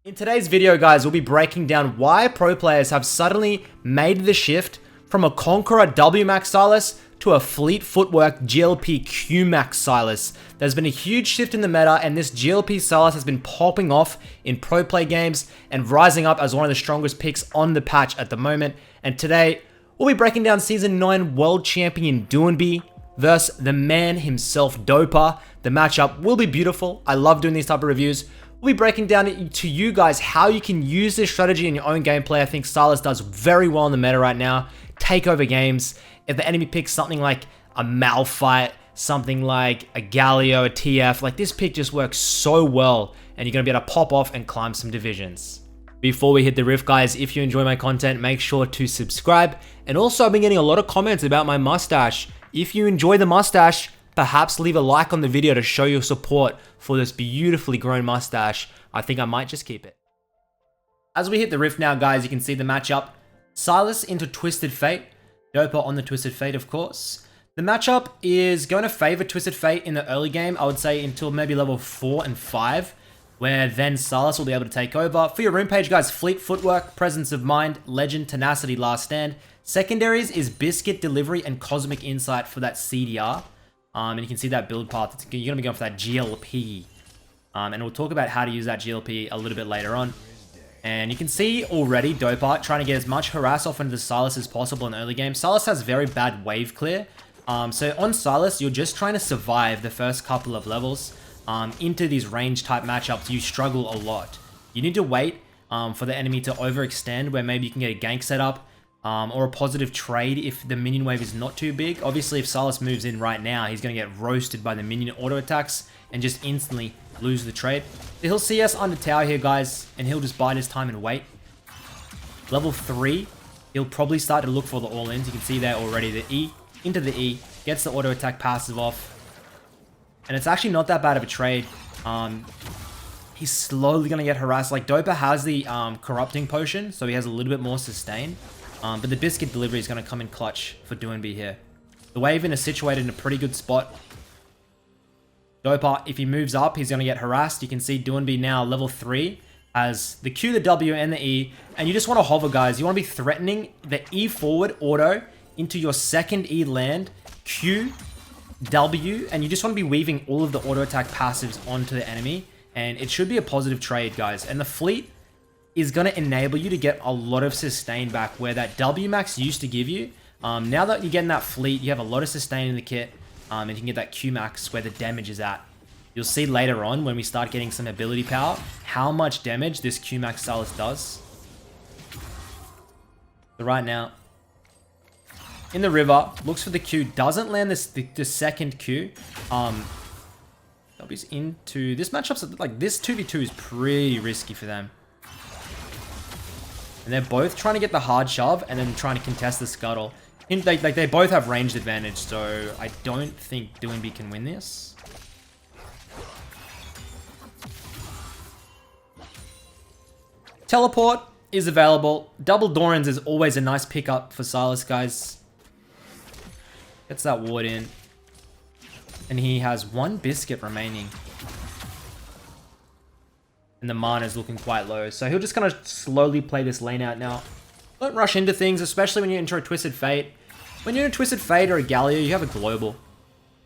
In today's video, guys, we'll be breaking down why pro players have suddenly made the shift from a Conqueror WMAX Sylas to a Fleet Footwork GLP QMAX Sylas. There's been a huge shift in the meta, and this GLP Sylas has been popping off in pro play games and rising up as one of the strongest picks on the patch at the moment. And today, we'll be breaking down Season 9 World Champion DoinB versus the man himself, Dopa. The matchup will be beautiful. I love doing these type of reviews. We'll be breaking down to you guys how you can use this strategy in your own gameplay. I think Sylas does very well in the meta right now. Take over games. If the enemy picks something like a Malphite, something like a Galio, a TF, like this pick just works so well, and you're going to be able to pop off and climb some divisions. Before we hit the riff, guys, if you enjoy my content, make sure to subscribe. And also, I've been getting a lot of comments about my mustache. If you enjoy the mustache, perhaps leave a like on the video to show your support for this beautifully grown mustache. I think I might just keep it. As we hit the riff now, guys, you can see the matchup. Sylas into Twisted Fate. Dopa on the Twisted Fate, of course. The matchup is going to favor Twisted Fate in the early game, I would say until maybe level 4 and 5, where then Sylas will be able to take over. For your rune page, guys, Fleet Footwork, Presence of Mind, Legend, Tenacity, Last Stand. Secondaries is Biscuit, Delivery, and Cosmic Insight for that CDR. And you can see that build path. You're going to be going for that GLP. And we'll talk about how to use that GLP a little bit later on. And you can see already Dopa trying to get as much harass off into the Sylas as possible in the early game. Sylas has very bad wave clear. So on Sylas, you're just trying to survive the first couple of levels. Into these range type matchups, you struggle a lot. You need to wait for the enemy to overextend, where maybe you can get a gank setup. Or a positive trade if the minion wave is not too big. Obviously, if Sylas moves in right now, he's going to get roasted by the minion auto attacks and just instantly lose the trade. So he'll see us under tower here, guys, and he'll just bide his time and wait. Level 3, he'll probably start to look for the all-ins. You can see there already the E into the E, gets the auto attack passive off. And it's actually not that bad of a trade. He's slowly going to get harassed. Like, Dopa has the corrupting potion, so he has a little bit more sustain. But the Biscuit Delivery is going to come in clutch for DoinB here. The Waven is situated in a pretty good spot. Dopa, if he moves up, he's going to get harassed. You can see DoinB now, level 3, has the Q, the W, and the E. And you just want to hover, guys. You want to be threatening the E forward auto into your second E land, Q, W, and you just want to be weaving all of the auto attack passives onto the enemy. And it should be a positive trade, guys. And the Fleet is going to enable you to get a lot of sustain back, where that WMAX used to give you. Now that you're getting that Fleet, you have a lot of sustain in the kit, and you can get that QMAX where the damage is at. You'll see later on when we start getting some ability power, how much damage this QMAX Sylas does. So right now, in the river, looks for the Q, doesn't land the second Q. W's into this matchup, like this 2v2 is pretty risky for them. And they're both trying to get the hard shove and then trying to contest the scuttle. They both have ranged advantage, so I don't think DoinB can win this. Teleport is available. Double Dorans is always a nice pickup for Sylas, guys. Gets that ward in. And he has one biscuit remaining. And the mana is looking quite low. So he'll just kind of slowly play this lane out now. Don't rush into things, especially when you're into a Twisted Fate. When you're in a Twisted Fate or a Galio, you have a global.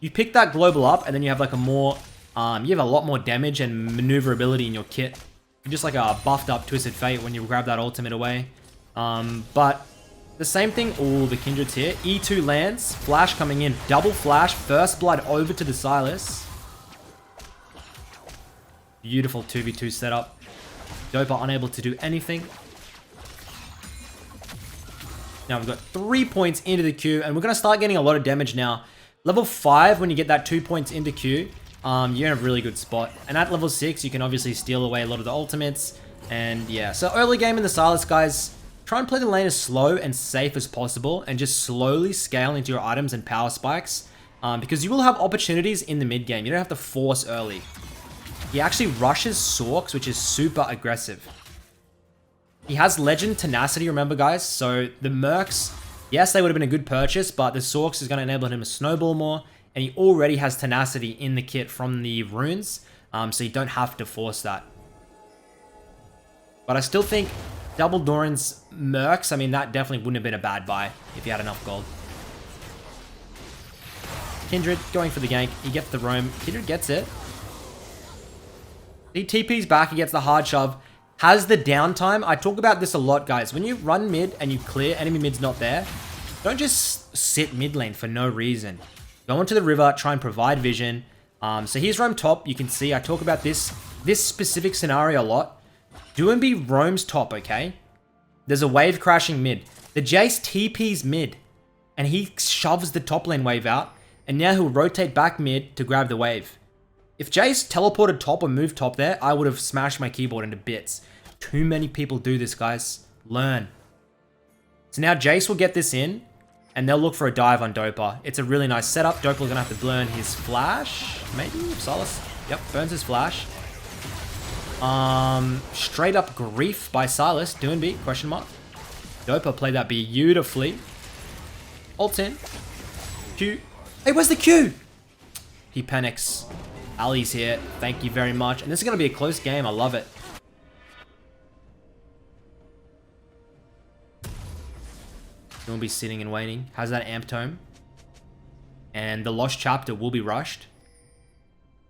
You pick that global up, and then you have like a more, you have a lot more damage and maneuverability in your kit. You're just like a buffed up Twisted Fate when you grab that ultimate away. But the same thing, oh, the Kindred's here. E2 lands, flash coming in, double flash, first blood over to the Sylas. Beautiful 2v2 setup. Dopa unable to do anything. Now we've got 3 points into the Q, and we're going to start getting a lot of damage now. Level 5, when you get that 2 points into Q, you're in a really good spot. And at level 6, you can obviously steal away a lot of the ultimates. And yeah, so early game in the Sylas, guys, try and play the lane as slow and safe as possible, and just slowly scale into your items and power spikes. Because you will have opportunities in the mid game. You don't have to force early. He actually rushes Sorks, which is super aggressive. He has Legend Tenacity, remember, guys? So the Mercs, yes, they would have been a good purchase, but the Sorks is going to enable him to snowball more. And he already has Tenacity in the kit from the runes, so you don't have to force that. But I still think double Doran's Mercs, I mean, that definitely wouldn't have been a bad buy if you had enough gold. Kindred going for the gank. He gets the roam. Kindred gets it. He TP's back. He gets the hard shove. Has the downtime. I talk about this a lot, guys. When you run mid and you clear, enemy mid's not there, don't just sit mid lane for no reason. Go into the river, try and provide vision. So here's roam top. You can see I talk about this specific scenario a lot. DoinB roams top, okay? There's a wave crashing mid. The Jace TP's mid, and he shoves the top lane wave out, and now he'll rotate back mid to grab the wave. If Jace teleported top or moved top there, I would have smashed my keyboard into bits. Too many people do this, guys. Learn. So now Jace will get this in, and they'll look for a dive on Dopa. It's a really nice setup. Dopa's gonna have to burn his flash, maybe? Sylas. Yep, burns his flash. Straight up grief by Sylas. DoinB, question mark. Dopa played that beautifully. Ult in. Q. Hey, where's the Q? He panics. Ali's here. Thank you very much. And this is going to be a close game. I love it. DoinB sitting and waiting. Has that amp tome. And the Lost Chapter will be rushed.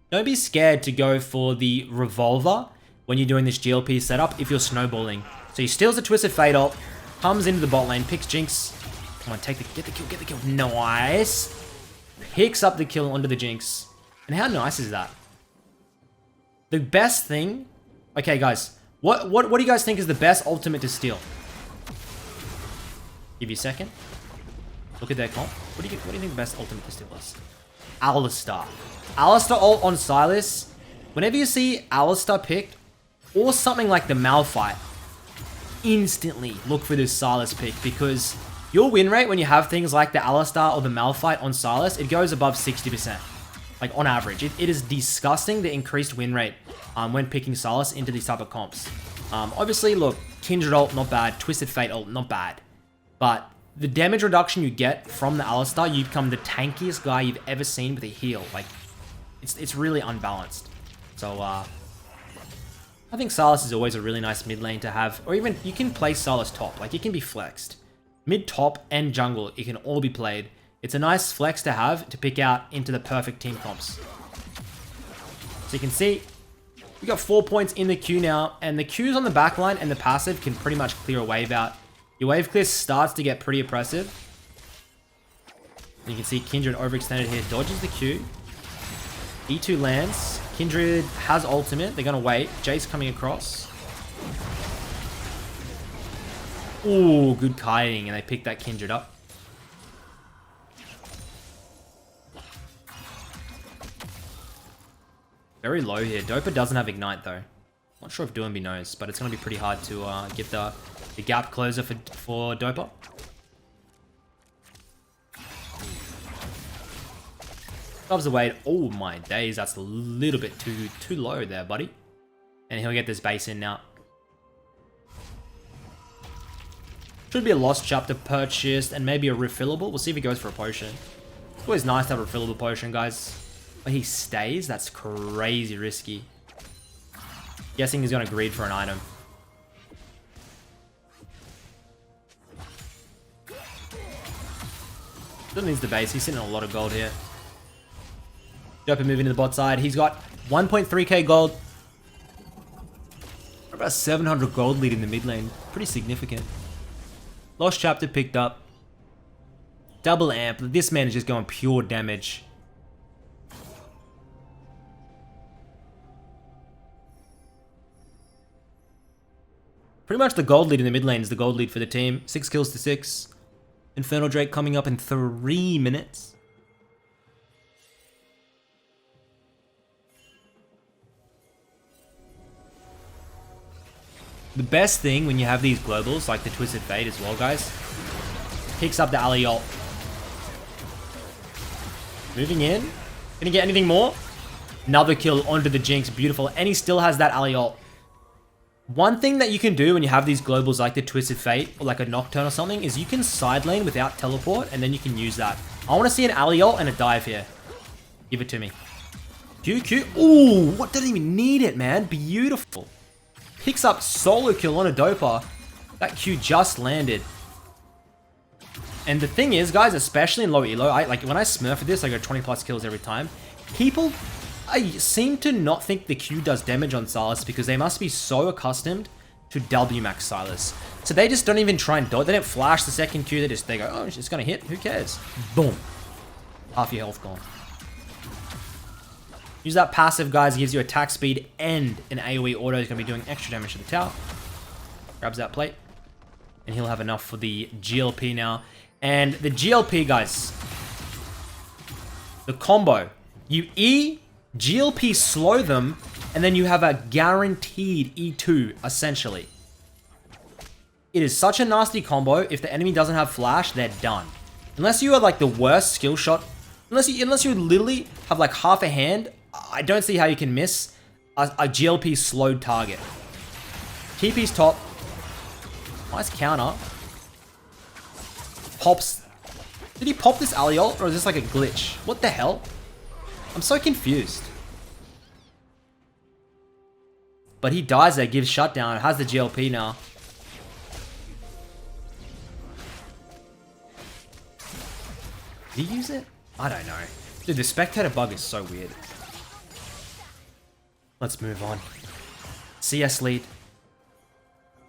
Don't be scared to go for the Revolver when you're doing this GLP setup if you're snowballing. So he steals the Twisted Fate ult, comes into the bot lane, picks Jinx. Come on, get the kill. Nice. Picks up the kill onto the Jinx. And how nice is that? The best thing... Okay, guys. What do you guys think is the best ultimate to steal? Give you a second. Look at their comp. What do you think the best ultimate to steal is? Alistar. Alistar ult on Sylas. Whenever you see Alistar picked, or something like the Malphite, instantly look for this Sylas pick, because your win rate when you have things like the Alistar or the Malphite on Sylas, it goes above 60%. Like, on average. It is disgusting, the increased win rate when picking Sylas into these type of comps. Obviously, look, Kindred ult, not bad. Twisted Fate ult, not bad. But the damage reduction you get from the Alistar, you become the tankiest guy you've ever seen with a heal. Like, it's really unbalanced. So, I think Sylas is always a really nice mid lane to have. Or even, you can play Sylas top. Like, it can be flexed. Mid, top, and jungle, it can all be played. It's a nice flex to have to pick out into the perfect team comps. So you can see, we got 4 points in the queue now, and the Qs on the backline and the passive can pretty much clear a wave out. Your wave clear starts to get pretty oppressive. And you can see Kindred overextended here, dodges the Q. E2 lands. Kindred has ultimate. They're going to wait. Jace coming across. Ooh, good kiting, and they pick that Kindred up. Very low here. Dopa doesn't have Ignite, though. Not sure if DoinB knows, but it's going to be pretty hard to get the gap closer for Dopa. Loves the weight. Oh my days, that's a little bit too low there, buddy. And he'll get this base in now. Should be a Lost Chapter purchased and maybe a refillable. We'll see if he goes for a potion. It's always nice to have a refillable potion, guys. But he stays? That's crazy risky. Guessing he's going to greed for an item. Still needs the base. He's sitting on a lot of gold here. Dopa moving to the bot side. He's got 1.3k gold. About 700 gold lead in the mid lane. Pretty significant. Lost Chapter picked up. Double amp. This man is just going pure damage. Pretty much the gold lead in the mid lane is the gold lead for the team. 6 kills to 6. Infernal Drake coming up in 3 minutes. The best thing when you have these globals, like the Twisted Fate as well, guys, picks up the Ali ult. Moving in. Can he get anything more? Another kill onto the Jinx. Beautiful. And he still has that Ali ult. One thing that you can do when you have these globals like the Twisted Fate or like a Nocturne or something is you can side lane without teleport and then you can use that. I want to see an Ali ult and a dive here. Give it to me. Q. Ooh, what? Didn't even need it, man. Beautiful. picks up solo kill on a Dopa. That Q just landed. And the thing is, guys, especially in low elo, like when I smurf at this, I go 20 plus kills every time. People, I seem to not think the Q does damage on Sylas because they must be so accustomed to W max Sylas. So they just don't even try and dodge. They don't flash the second Q. They go, oh, it's gonna hit. Who cares? Boom. Half your health gone. Use that passive, guys. Gives you attack speed and an AoE auto. Is gonna be doing extra damage to the tower. Grabs that plate. And he'll have enough for the GLP now. And the GLP, guys. The combo. You E, GLP slow them, and then you have a guaranteed E2, essentially. It is such a nasty combo. If the enemy doesn't have flash, they're done. Unless you are like the worst skill shot. Unless you literally have like half a hand, I don't see how you can miss a GLP slowed target. TP's top. Nice counter. Pops. Did he pop this alley ult, or is this like a glitch? What the hell? I'm so confused. But he dies there, gives shutdown. It has the GLP now. Did he use it? I don't know. Dude, the spectator bug is so weird. Let's move on. CS lead.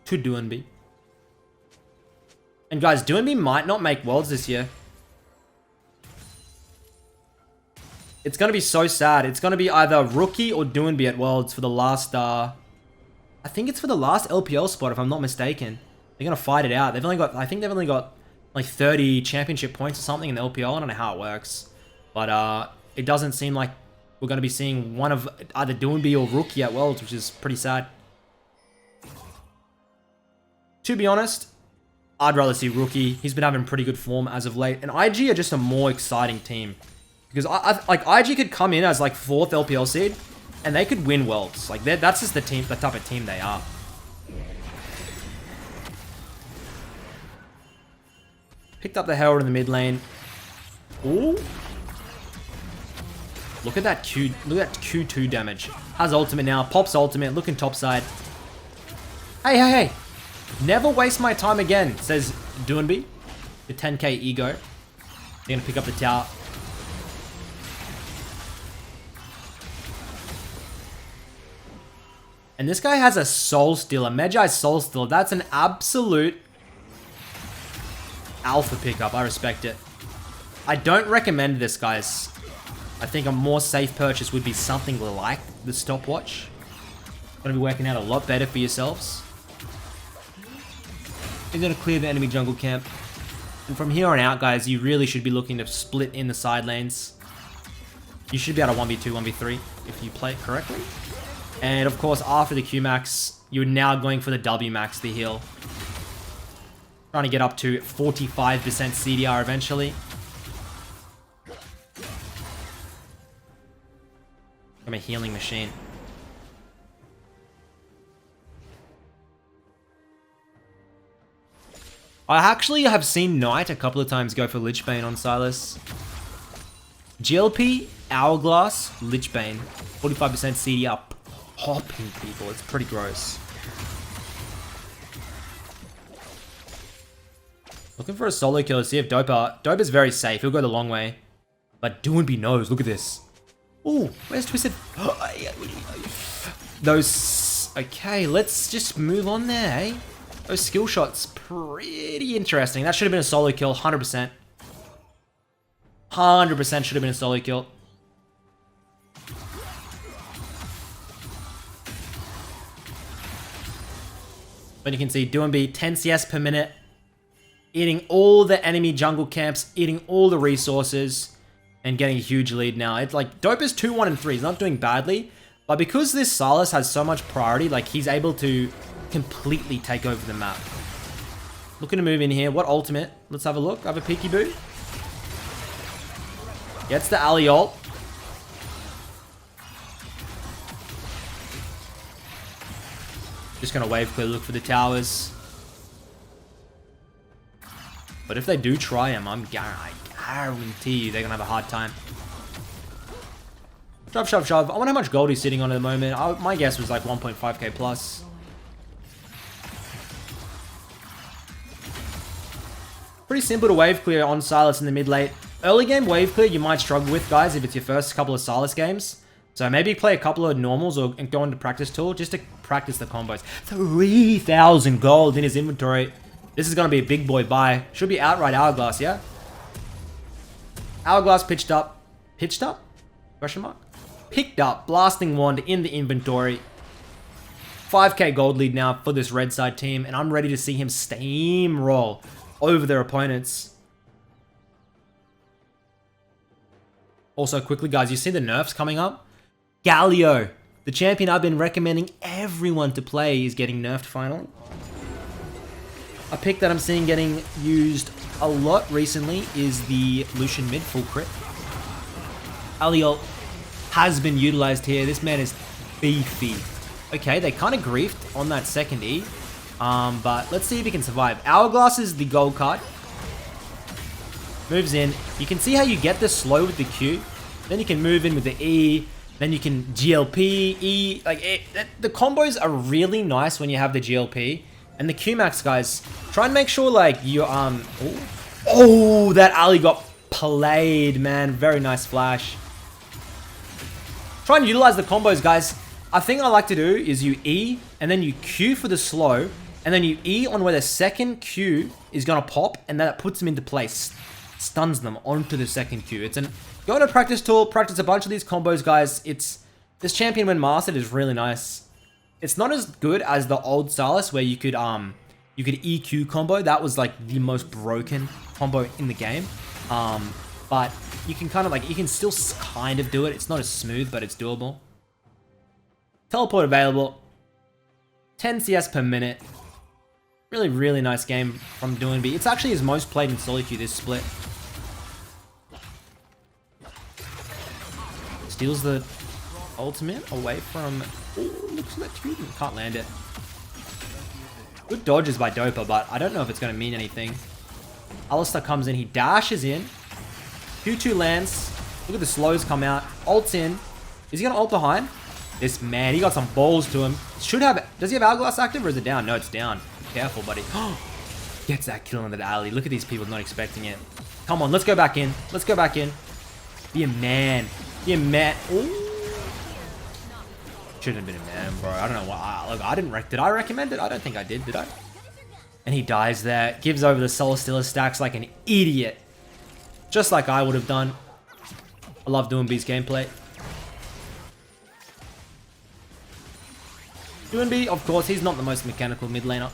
To DoinB. And guys, DoinB might not make Worlds this year. It's going to be so sad. It's going to be either Rookie or DoinB at Worlds for the last, I think it's for the last LPL spot, if I'm not mistaken. They're going to fight it out. I think they've only got like 30 championship points or something in the LPL. I don't know how it works. But it doesn't seem like we're going to be seeing one of either DoinB or Rookie at Worlds, which is pretty sad. To be honest, I'd rather see Rookie. He's been having pretty good form as of late. And IG are just a more exciting team. Because like IG could come in as like 4th LPL seed, and they could win Worlds. Like that's just the type of team they are. Picked up the Herald in the mid lane. Ooh. Look at that Q. Look at that Q2 damage. Has ultimate now. Pops ultimate. Looking topside. Hey. Never waste my time again, says DoinB. The 10k ego. They're gonna pick up the tower. And this guy has a Soulstealer. Mejai Soulstealer. That's an absolute alpha pickup. I respect it. I don't recommend this, guys. I think a more safe purchase would be something like the stopwatch. Gonna be working out a lot better for yourselves. You're gonna clear the enemy jungle camp. And from here on out, guys, you really should be looking to split in the side lanes. You should be able to 1v2, 1v3 if you play it correctly. And of course, after the Q max, you're now going for the W max, the heal. Trying to get up to 45% CDR eventually. I'm a healing machine. I actually have seen Knight a couple of times go for Lichbane on Sylas. GLP, Hourglass, Lichbane. 45% CDR. Popping people. It's pretty gross. Looking for a solo kill to see if Dopa's very safe. He'll go the long way. But DoinB knows. Look at this. Ooh, where's Twisted? Those... Okay, let's just move on there, eh? Those skill shots, pretty interesting. That should have been a solo kill, 100%. 100% should have been a solo kill. But you can see DoinB 10 CS per minute, eating all the enemy jungle camps, eating all the resources, and getting a huge lead now. It's like Dopa's 2, 1, and 3. He's not doing badly, but because this Sylas has so much priority, like he's able to completely take over the map. Looking to move in here. What ultimate? Let's have a look. Have a peeky boo. Gets the alley ult. Just gonna wave clear, look for the towers. But if they do try him, I guarantee you they're gonna have a hard time. Shove. I wonder how much gold he's sitting on at the moment. My guess was like 1.5k plus. Pretty simple to wave clear on Sylas in the mid late. Early game wave clear you might struggle with, guys, if it's your first couple of Sylas games. So maybe play a couple of normals or go into practice tool just to practice the combos. 3,000 gold in his inventory. This is going to be a big boy buy. Should be outright Hourglass, yeah? Hourglass pitched up. Pitched up? Question mark? Picked up. Blasting Wand in the inventory. 5k gold lead now for this red side team. And I'm ready to see him steamroll over their opponents. Also, quickly, guys, you see the nerfs coming up? Galio, the champion I've been recommending everyone to play, is getting nerfed finally. A pick that I'm seeing getting used a lot recently is the Lucian mid full crit. Galio has been utilized here. This man is beefy. Okay, they kind of griefed on that second E. But let's see if he can survive. Hourglass is the gold card. Moves in. You can see how you get the slow with the Q. Then you can move in with the E. Then you can GLP, E. The combos are really nice when you have the GLP. And the Q-Max, guys, try and make sure, like, you, Oh, that alley got played, man. Very nice flash. Try and utilize the combos, guys. A thing I like to do is you E, and then you Q for the slow, and then you E on where the second Q is going to pop, and that puts them into place. Stuns them onto the second Q. It's an... Go to practice tool, practice a bunch of these combos, guys. This champion when mastered is really nice. It's not as good as the old Sylas where you could EQ combo. That was like the most broken combo in the game. But you can kind of like, you can still kind of do it. It's not as smooth, but it's doable. Teleport available. 10 CS per minute. Really, really nice game from DoinB. It's actually his most played in SoloQ this split. Steals the ultimate away from... Ooh, looks like Tudor. Can't land it. Good dodges by Dopa, but I don't know if it's going to mean anything. Alistar comes in. He dashes in. Q2 lands. Look at the slows come out. Ults in. Is he going to ult behind? This man, he got some balls to him. Should have... Does he have Hourglass active or is it down? No, it's down. Careful, buddy. Gets that kill in the alley. Look at these people not expecting it. Come on, let's go back in. Let's go back in. Be a man. Be a man. Ooh. Shouldn't have been a man, bro. I don't know why. Look, I didn't did I recommend it? I don't think I did I? And he dies there. Gives over the Soulstealer stacks like an idiot. Just like I would have done. I love DoinB's gameplay. DoinB, of course, he's not the most mechanical mid laner.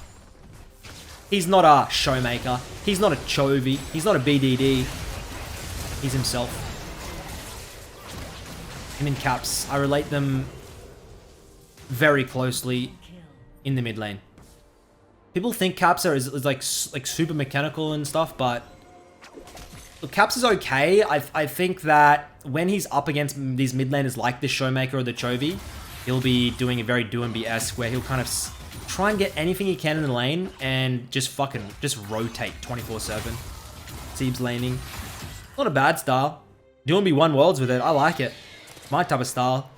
He's not a showmaker. He's not a Chovy. He's not a BDD. He's himself. Him and Caps, I relate them very closely in the mid lane. People think Caps is like super mechanical and stuff, but look, Caps is okay. I think that when he's up against these mid laners like the Showmaker or the Chovy, he'll be doing a very DoinB-esque where he'll kind of try and get anything he can in the lane and just rotate 24/7. Seeb's laning. Not a bad style. DoinB won worlds with it. I like it. My type of style.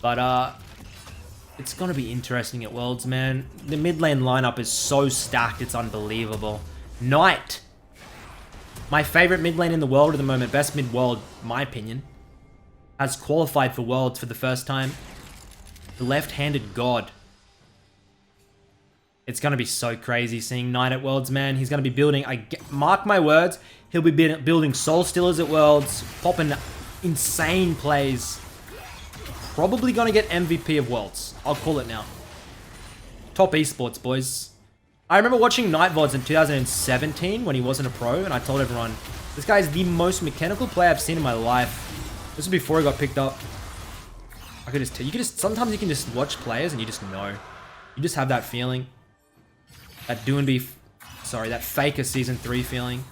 But it's gonna be interesting at worlds, man. The mid lane lineup is so stacked, it's unbelievable. Knight, my favorite mid lane in the world at the moment, best mid world, my opinion, has qualified for worlds for the first time. The left-handed god. It's gonna be so crazy seeing Knight at worlds, man. He's gonna be building, mark my words, he'll be building Soulstealers at worlds, popping insane plays. Probably gonna get MVP of worlds. I'll call it now. Top esports, boys. I remember watching Knight VODs in 2017 when he wasn't a pro, and I told everyone, this guy is the most mechanical player I've seen in my life. This was before he got picked up. I could just tell, sometimes you can just watch players and you just know. You just have that feeling. That that Faker Season 3 feeling.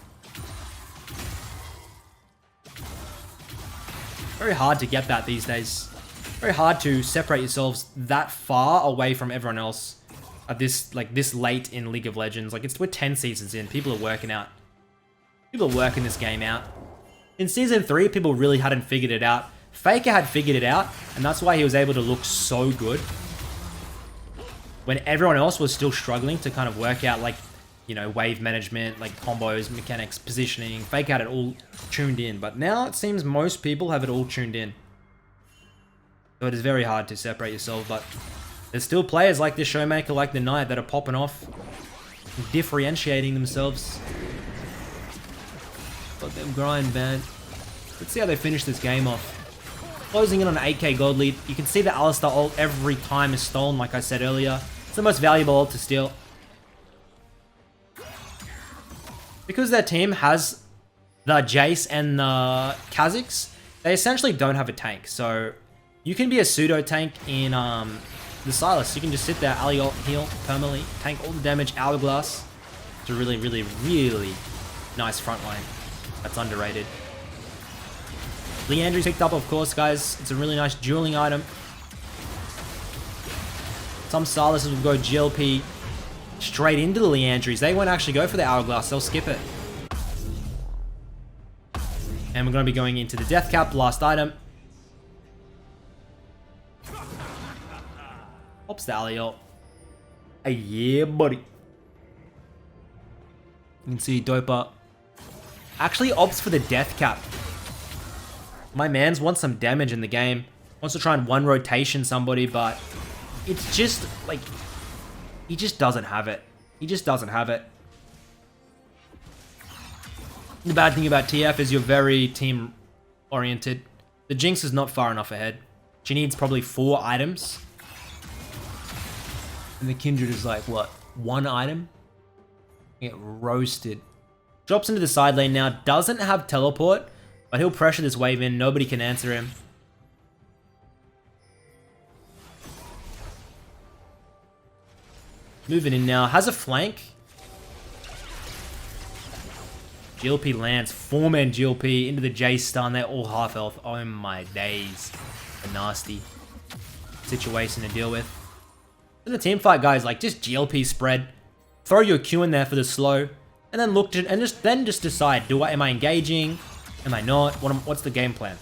Very hard to get that these days. Very hard to separate yourselves that far away from everyone else at this late in League of Legends. Like, we're 10 seasons in. People are working out. People are working this game out. In Season 3, people really hadn't figured it out. Faker had figured it out, and that's why he was able to look so good. When everyone else was still struggling to kind of work out, like, you know, wave management, like combos, mechanics, positioning. Fake had it all tuned in, but now it seems most people have it all tuned in. So it is very hard to separate yourself, but there's still players like this Showmaker, like the Knight, that are popping off, differentiating themselves. Got them grind, man. Let's see how they finish this game off. Closing in on an 8k gold lead. You can see the Alistar ult every time is stolen, like I said earlier. It's the most valuable ult to steal. Because their team has the Jace and the Kha'Zix, they essentially don't have a tank. So you can be a pseudo tank in the Sylas. You can just sit there, alley ult, heal permanently, tank all the damage, Hourglass. It's a really, really, really nice front line. That's underrated. Liandry's picked up, of course, guys. It's a really nice dueling item. Some Sylases will go GLP straight into the Liandrys. They won't actually go for the Hourglass. They'll skip it. And we're going to be going into the Death Cap, last item. Pops the alley ult. Hey, yeah, buddy. You can see Dopa actually opts for the Death Cap. My mans wants some damage in the game. Wants to try and one rotation somebody, but it's just like he just doesn't have it. He just doesn't have it. The bad thing about TF is you're very team oriented. The Jinx is not far enough ahead. She needs probably 4 items. And the Kindred is like, what? 1 item? Get roasted. Drops into the side lane now. Doesn't have teleport, but he'll pressure this wave in. Nobody can answer him. Moving in now. Has a flank. GLP lands. 4-man GLP into the J stun. They're all half health. Oh my days. A nasty situation to deal with. In the team fight, guys, like just GLP spread. Throw your Q in there for the slow. And then look to, and just decide, am I engaging? Am I not? What's the game plan?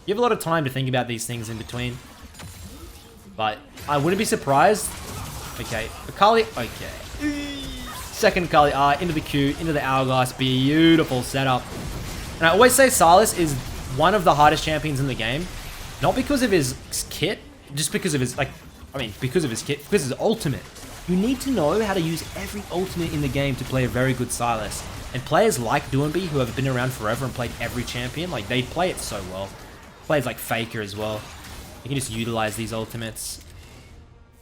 You have a lot of time to think about these things in between. But I wouldn't be surprised. Okay, Akali, okay. Second Akali, into the Q, into the Hourglass. Beautiful setup. And I always say Sylas is one of the hardest champions in the game. Not because of his kit, just because of his, because of his kit, because of his ultimate. You need to know how to use every ultimate in the game to play a very good Sylas. And players like DoinB, who have been around forever and played every champion, like they play it so well. Players like Faker as well. You can just utilize these ultimates.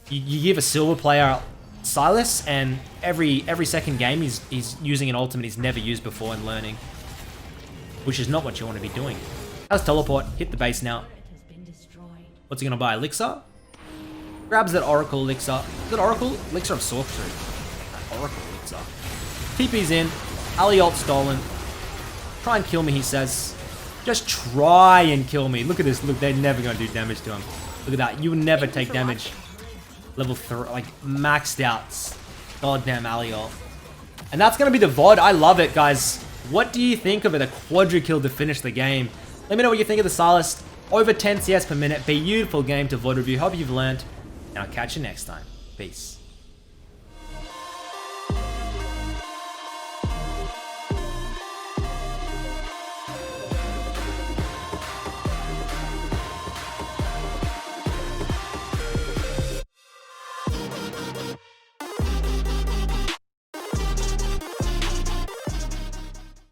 You give a silver player Sylas, and every second game he's using an ultimate he's never used before and learning. Which is not what you want to be doing. Has teleport, hit the base now. What's he gonna buy? Elixir? Grabs that Oracle Elixir. Is that Oracle? Elixir of Sorcery. Oracle Elixir. TP's in. Alley ult stolen. Try and kill me, he says. Just try and kill me. Look at this. Look, they're never going to do damage to him. Look at that. You will never take damage. Level 3, like maxed out. Goddamn alley ult. And that's going to be the VOD. I love it, guys. What do you think of it? A quadra kill to finish the game. Let me know what you think of the Sylas. Over 10 CS per minute. Beautiful game to VOD review. Hope you've learned. And I'll catch you next time. Peace.